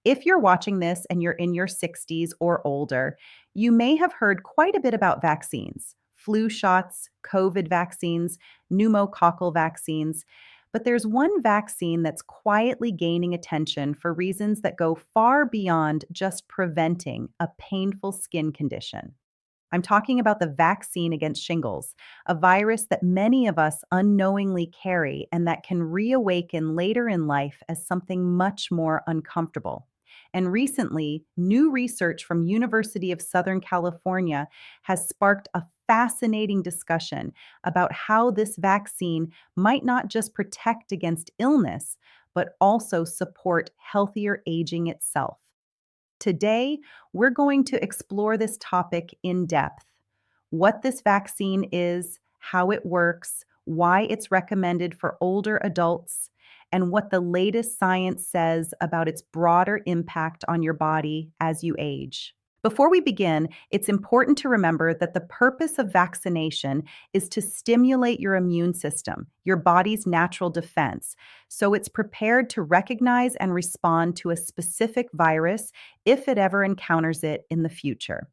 If you're watching this and you're in your 60s or older, you may have heard quite a bit about vaccines, flu shots, COVID vaccines, pneumococcal vaccines. But there's one vaccine that's quietly gaining attention for reasons that go far beyond just preventing a painful skin condition. I'm talking about the vaccine against shingles, a virus that many of us unknowingly carry and that can reawaken later in life as something much more uncomfortable. And recently, new research from University of Southern California has sparked a fascinating discussion about how this vaccine might not just protect against illness, but also support healthier aging itself. Today, we're going to explore this topic in depth: what this vaccine is, how it works, why it's recommended for older adults, and what the latest science says about its broader impact on your body as you age. Before we begin, it's important to remember that the purpose of vaccination is to stimulate your immune system, your body's natural defense, so it's prepared to recognize and respond to a specific virus if it ever encounters it in the future.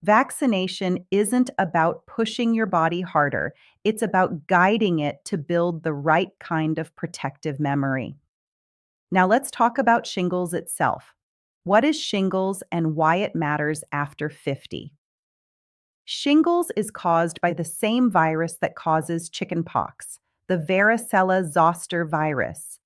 Vaccination isn't about pushing your body harder, it's about guiding it to build the right kind of protective memory. Now let's talk about shingles itself. What is shingles and why it matters after 50? Shingles is caused by the same virus that causes chickenpox, the varicella zoster virus.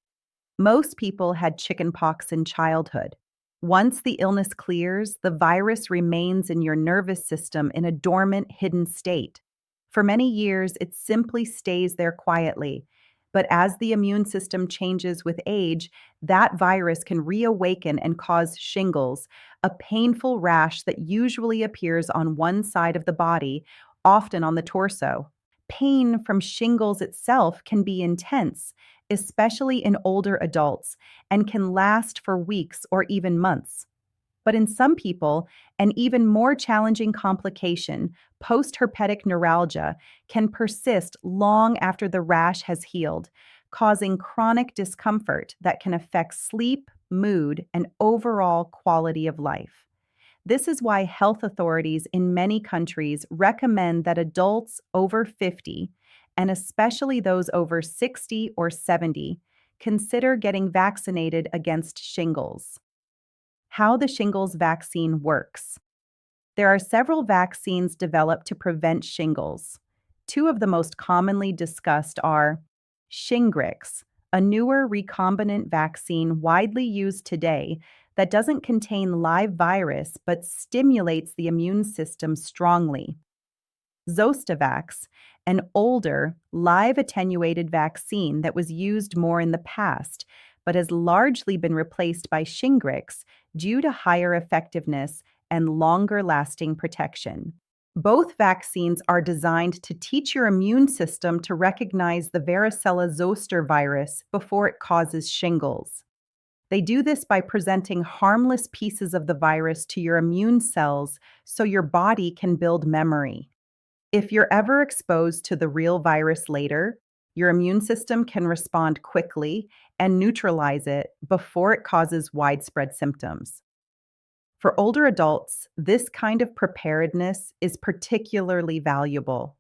Most people had chickenpox in childhood. Once the illness clears, the virus remains in your nervous system in a dormant, hidden state. For many years, it simply stays there quietly. But as the immune system changes with age, that virus can reawaken and cause shingles, a painful rash that usually appears on one side of the body, often on the torso. Pain from shingles itself can be intense, especially in older adults, and can last for weeks or even months. But in some people, an even more challenging complication, postherpetic neuralgia, can persist long after the rash has healed, causing chronic discomfort that can affect sleep, mood, and overall quality of life. This is why health authorities in many countries recommend that adults over 50, and especially those over 60 or 70, consider getting vaccinated against shingles. How the shingles vaccine works. There are several vaccines developed to prevent shingles. Two of the most commonly discussed are Shingrix, a newer recombinant vaccine widely used today that doesn't contain live virus but stimulates the immune system strongly. Zostavax, an older, live attenuated vaccine that was used more in the past, but has largely been replaced by Shingrix due to higher effectiveness and longer lasting protection. Both vaccines are designed to teach your immune system to recognize the varicella zoster virus before it causes shingles. They do this by presenting harmless pieces of the virus to your immune cells so your body can build memory. If you're ever exposed to the real virus later, your immune system can respond quickly and neutralize it before it causes widespread symptoms. For older adults, this kind of preparedness is particularly valuable.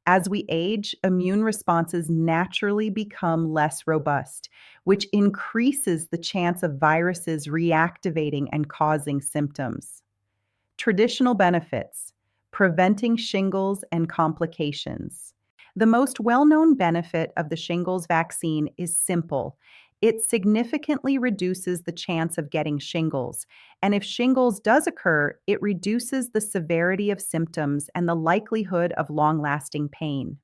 As we age, immune responses naturally become less robust, which increases the chance of viruses reactivating and causing symptoms. Traditional benefits: preventing shingles and complications. The most well-known benefit of the shingles vaccine is simple. It significantly reduces the chance of getting shingles, and if shingles does occur, it reduces the severity of symptoms and the likelihood of long-lasting pain.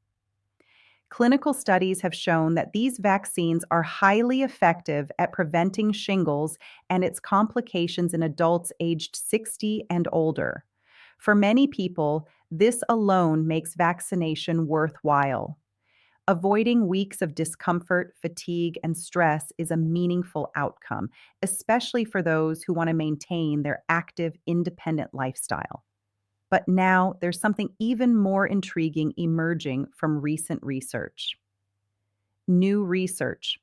Clinical studies have shown that these vaccines are highly effective at preventing shingles and its complications in adults aged 60 and older. For many people, this alone makes vaccination worthwhile. Avoiding weeks of discomfort, fatigue, and stress is a meaningful outcome, especially for those who want to maintain their active, independent lifestyle. But now there's something even more intriguing emerging from recent research. New research.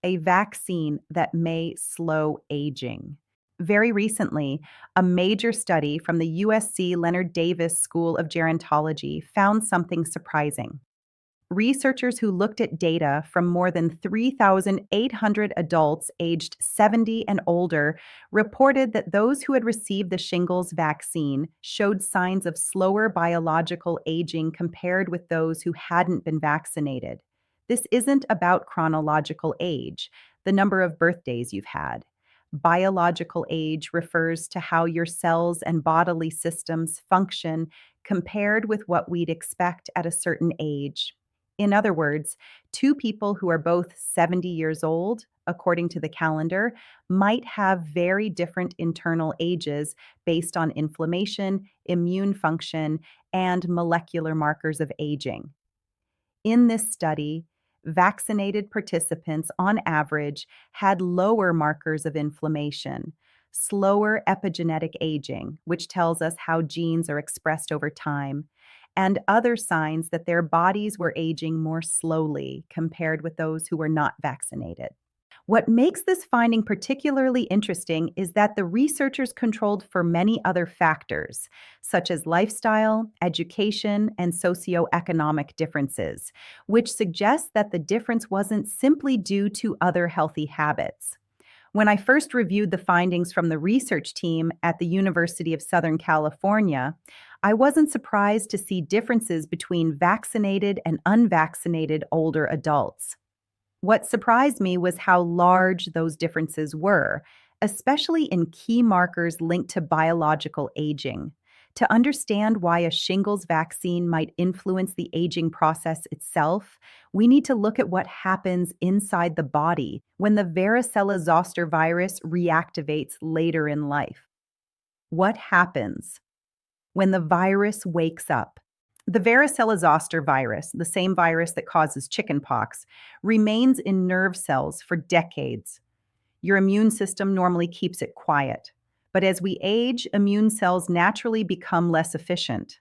a vaccine that may slow aging. Very recently, a major study from the USC Leonard Davis School of Gerontology found something surprising. Researchers who looked at data from more than 3,800 adults aged 70 and older reported that those who had received the shingles vaccine showed signs of slower biological aging compared with those who hadn't been vaccinated. This isn't about chronological age, the number of birthdays you've had. Biological age refers to how your cells and bodily systems function compared with what we'd expect at a certain age. In other words, two people who are both 70 years old, according to the calendar, might have very different internal ages based on inflammation, immune function, and molecular markers of aging. In this study, vaccinated participants on average had lower markers of inflammation, slower epigenetic aging, which tells us how genes are expressed over time, and other signs that their bodies were aging more slowly compared with those who were not vaccinated. What makes this finding particularly interesting is that the researchers controlled for many other factors, such as lifestyle, education, and socioeconomic differences, which suggests that the difference wasn't simply due to other healthy habits. When I first reviewed the findings from the research team at the University of Southern California, I wasn't surprised to see differences between vaccinated and unvaccinated older adults. What surprised me was how large those differences were, especially in key markers linked to biological aging. To understand why a shingles vaccine might influence the aging process itself, we need to look at what happens inside the body when the varicella zoster virus reactivates later in life. What happens when the virus wakes up? The varicella zoster virus, the same virus that causes chickenpox, remains in nerve cells for decades. Your immune system normally keeps it quiet. But as we age, immune cells naturally become less efficient.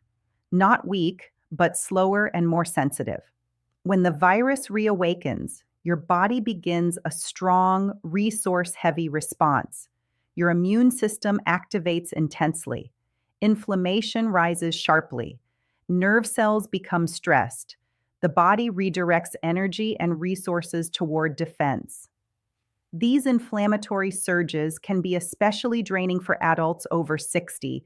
Not weak, but slower and more sensitive. When the virus reawakens, your body begins a strong, resource-heavy response. Your immune system activates intensely. Inflammation rises sharply. Nerve cells become stressed. The body redirects energy and resources toward defense. These inflammatory surges can be especially draining for adults over 60,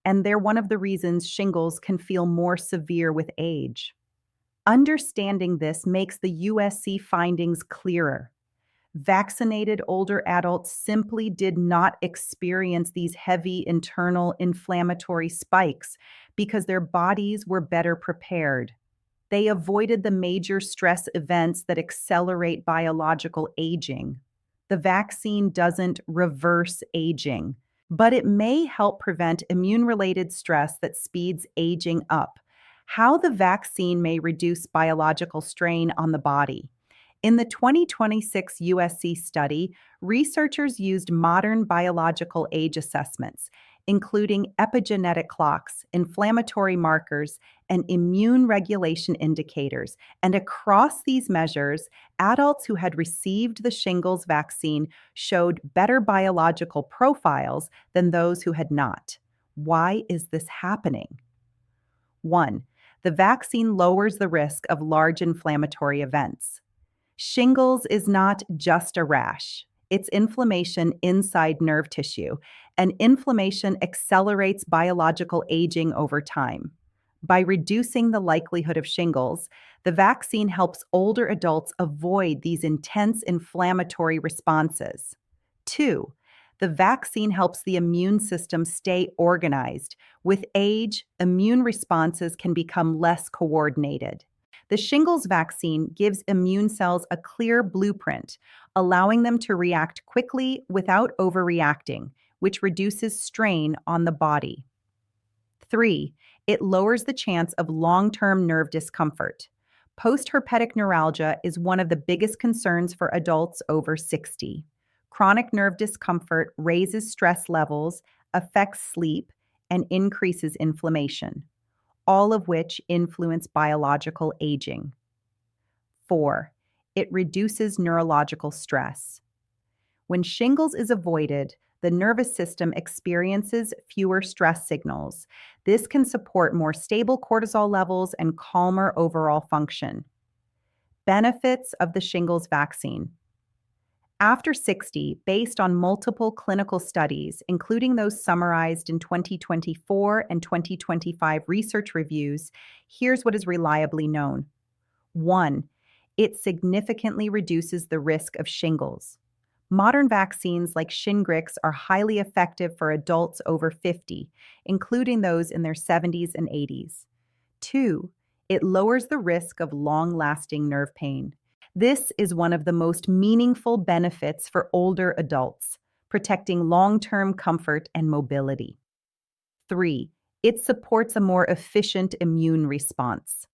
and they're one of the reasons shingles can feel more severe with age. Understanding this makes the USC findings clearer. Vaccinated older adults simply did not experience these heavy internal inflammatory spikes because their bodies were better prepared. They avoided the major stress events that accelerate biological aging. The vaccine doesn't reverse aging, but it may help prevent immune-related stress that speeds aging up. How the vaccine may reduce biological strain on the body. In the 2026 USC study, researchers used modern biological age assessments, including epigenetic clocks, inflammatory markers, and immune regulation indicators. And across these measures, adults who had received the shingles vaccine showed better biological profiles than those who had not. Why is this happening? 1. The vaccine lowers the risk of large inflammatory events. Shingles is not just a rash. It's inflammation inside nerve tissue, and inflammation accelerates biological aging over time. By reducing the likelihood of shingles, the vaccine helps older adults avoid these intense inflammatory responses. 2. The vaccine helps the immune system stay organized. With age, immune responses can become less coordinated. The shingles vaccine gives immune cells a clear blueprint, allowing them to react quickly without overreacting, which reduces strain on the body. 3. It lowers the chance of long-term nerve discomfort. Postherpetic neuralgia is one of the biggest concerns for adults over 60. Chronic nerve discomfort raises stress levels, affects sleep, and increases inflammation, all of which influence biological aging. 4. It reduces neurological stress. When shingles is avoided, the nervous system experiences fewer stress signals. This can support more stable cortisol levels and calmer overall function. Benefits of the shingles vaccine. After 60, based on multiple clinical studies, including those summarized in 2024 and 2025 research reviews, here's what is reliably known. 1. It significantly reduces the risk of shingles. Modern vaccines like Shingrix are highly effective for adults over 50, including those in their 70s and 80s. 2. It lowers the risk of long-lasting nerve pain. This is one of the most meaningful benefits for older adults, protecting long-term comfort and mobility. 3. It supports a more efficient immune response.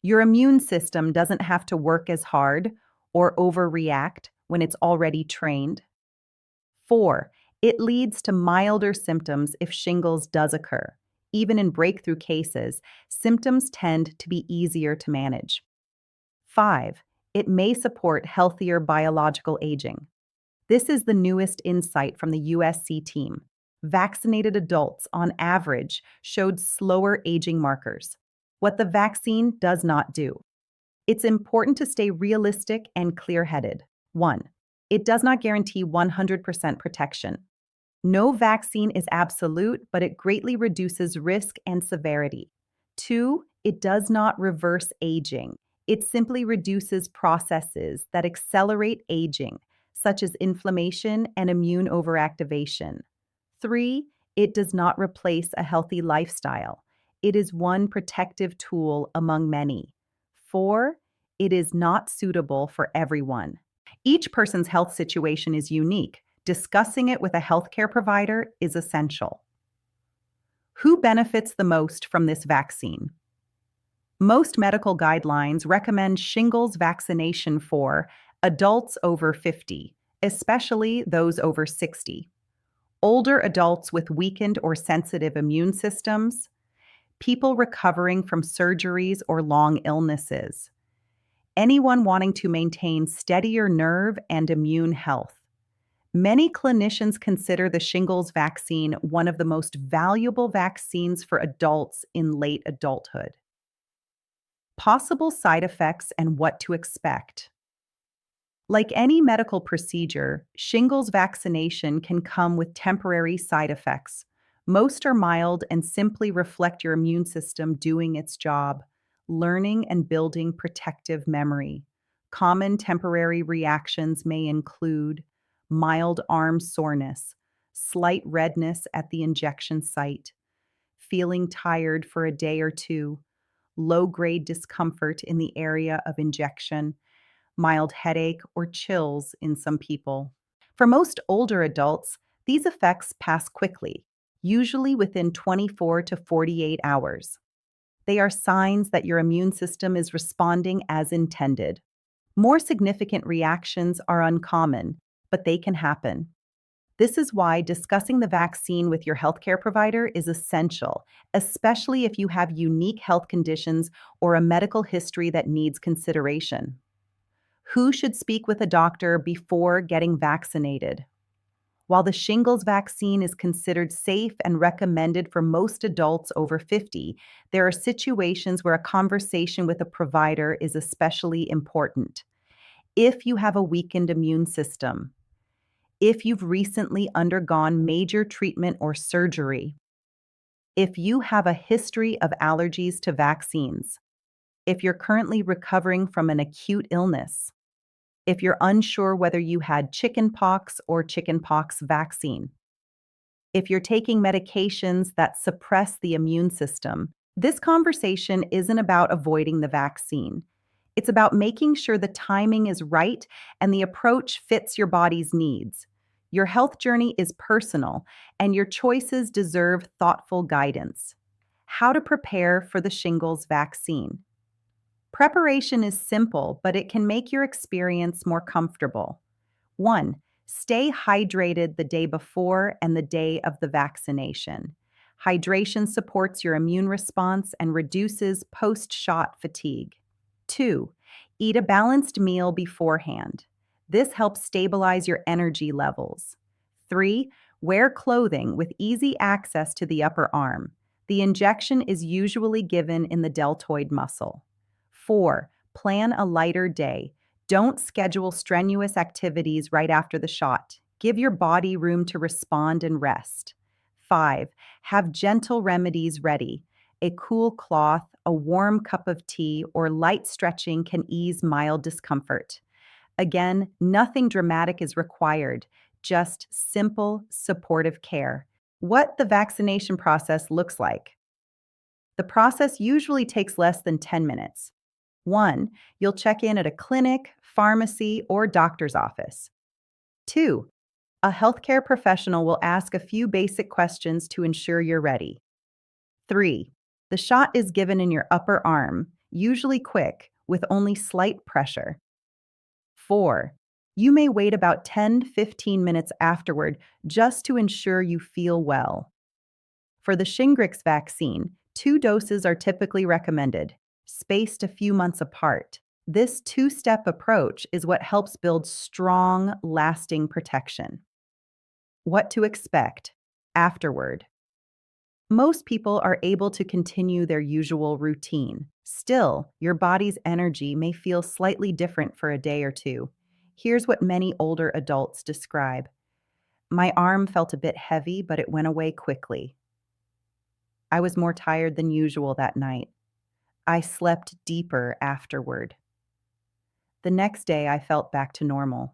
Your immune system doesn't have to work as hard or overreact when it's already trained. 4. It leads to milder symptoms if shingles does occur. Even in breakthrough cases, symptoms tend to be easier to manage. 5. It may support healthier biological aging. This is the newest insight from the USC team. Vaccinated adults, on average, showed slower aging markers. What the vaccine does not do. It's important to stay realistic and clear-headed. 1. It does not guarantee 100% protection. No vaccine is absolute, but it greatly reduces risk and severity. 2. It does not reverse aging. It simply reduces processes that accelerate aging, such as inflammation and immune overactivation. 3. It does not replace a healthy lifestyle. It is one protective tool among many. 4. It is not suitable for everyone. Each person's health situation is unique. Discussing it with a healthcare provider is essential. Who benefits the most from this vaccine? Most medical guidelines recommend shingles vaccination for adults over 50, especially those over 60. Older adults with weakened or sensitive immune systems, people recovering from surgeries or long illnesses, anyone wanting to maintain steadier nerve and immune health. Many clinicians consider the shingles vaccine one of the most valuable vaccines for adults in late adulthood. Possible side effects and what to expect. Like any medical procedure, shingles vaccination can come with temporary side effects. Most are mild and simply reflect your immune system doing its job, learning and building protective memory. Common temporary reactions may include mild arm soreness, slight redness at the injection site, feeling tired for a day or two, low-grade discomfort in the area of injection, mild headache, or chills in some people. For most older adults, these effects pass quickly, usually within 24 to 48 hours. They are signs that your immune system is responding as intended. More significant reactions are uncommon, but they can happen. This is why discussing the vaccine with your healthcare provider is essential, especially if you have unique health conditions or a medical history that needs consideration. Who should speak with a doctor before getting vaccinated? While the shingles vaccine is considered safe and recommended for most adults over 50, there are situations where a conversation with a provider is especially important. If you have a weakened immune system, if you've recently undergone major treatment or surgery, if you have a history of allergies to vaccines, if you're currently recovering from an acute illness, if you're unsure whether you had chickenpox or chickenpox vaccine, if you're taking medications that suppress the immune system, this conversation isn't about avoiding the vaccine. It's about making sure the timing is right and the approach fits your body's needs. Your health journey is personal, and your choices deserve thoughtful guidance. How to prepare for the shingles vaccine. Preparation is simple, but it can make your experience more comfortable. 1. Stay hydrated the day before and the day of the vaccination. Hydration supports your immune response and reduces post-shot fatigue. 2. Eat a balanced meal beforehand. This helps stabilize your energy levels. 3. Wear clothing with easy access to the upper arm. The injection is usually given in the deltoid muscle. 4. Plan a lighter day. Don't schedule strenuous activities right after the shot. Give your body room to respond and rest. 5. Have gentle remedies ready. A cool cloth, a warm cup of tea, or light stretching can ease mild discomfort. Again, nothing dramatic is required, just simple, supportive care. What the vaccination process looks like. The process usually takes less than 10 minutes. 1. You'll check in at a clinic, pharmacy, or doctor's office. 2. A healthcare professional will ask a few basic questions to ensure you're ready. 3. The shot is given in your upper arm, usually quick, with only slight pressure. 4. You may wait about 10-15 minutes afterward just to ensure you feel well. For the Shingrix vaccine, 2 doses are typically recommended, spaced a few months apart. This two-step approach is what helps build strong, lasting protection. What to expect afterward. Most people are able to continue their usual routine. Still, your body's energy may feel slightly different for a day or two. Here's what many older adults describe. My arm felt a bit heavy, but it went away quickly. I was more tired than usual that night. I slept deeper afterward. The next day, I felt back to normal.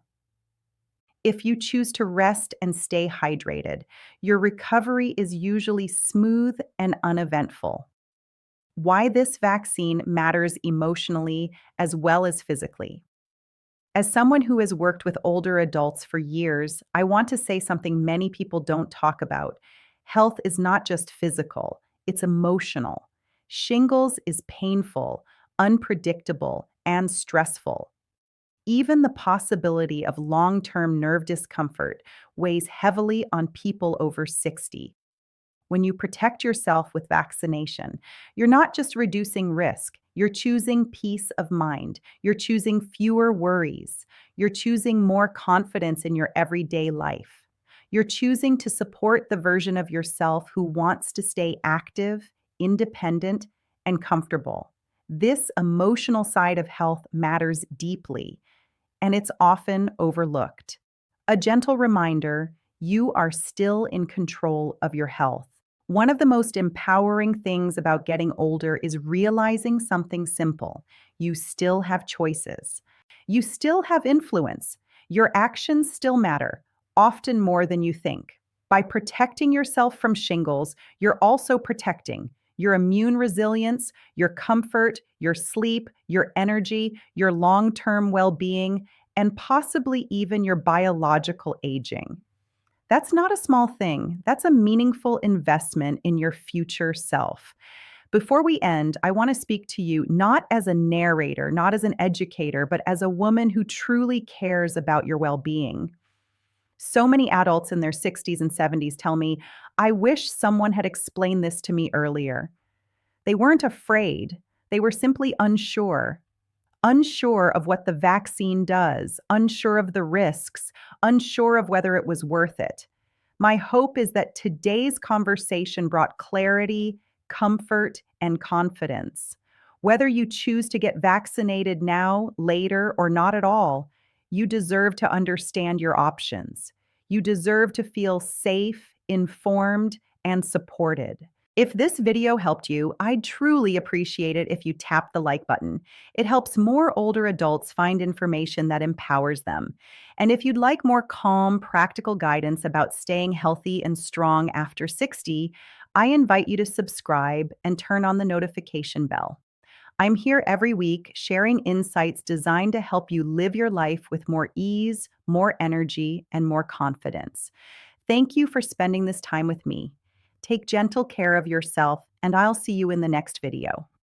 If you choose to rest and stay hydrated, your recovery is usually smooth and uneventful. Why this vaccine matters emotionally as well as physically. As someone who has worked with older adults for years, I want to say something many people don't talk about. Health is not just physical, it's emotional. Shingles is painful, unpredictable, and stressful. Even the possibility of long-term nerve discomfort weighs heavily on people over 60. When you protect yourself with vaccination, you're not just reducing risk, you're choosing peace of mind, you're choosing fewer worries, you're choosing more confidence in your everyday life. You're choosing to support the version of yourself who wants to stay active, independent, and comfortable. This emotional side of health matters deeply, and it's often overlooked. A gentle reminder, you are still in control of your health. One of the most empowering things about getting older is realizing something simple. You still have choices. You still have influence. Your actions still matter, often more than you think. By protecting yourself from shingles, you're also protecting your immune resilience, your comfort, your sleep, your energy, your long-term well-being, and possibly even your biological aging. That's not a small thing. That's a meaningful investment in your future self. Before we end, I want to speak to you not as a narrator, not as an educator, but as a woman who truly cares about your well-being. So many adults in their 60s and 70s tell me, I wish someone had explained this to me earlier. They weren't afraid. They were simply unsure. Unsure of what the vaccine does, unsure of the risks, unsure of whether it was worth it. My hope is that today's conversation brought clarity, comfort, and confidence. Whether you choose to get vaccinated now, later, or not at all, you deserve to understand your options. You deserve to feel safe, informed, and supported. If this video helped you, I'd truly appreciate it if you tap the like button. It helps more older adults find information that empowers them. And if you'd like more calm, practical guidance about staying healthy and strong after 60, I invite you to subscribe and turn on the notification bell. I'm here every week sharing insights designed to help you live your life with more ease, more energy, and more confidence. Thank you for spending this time with me. Take gentle care of yourself, and I'll see you in the next video.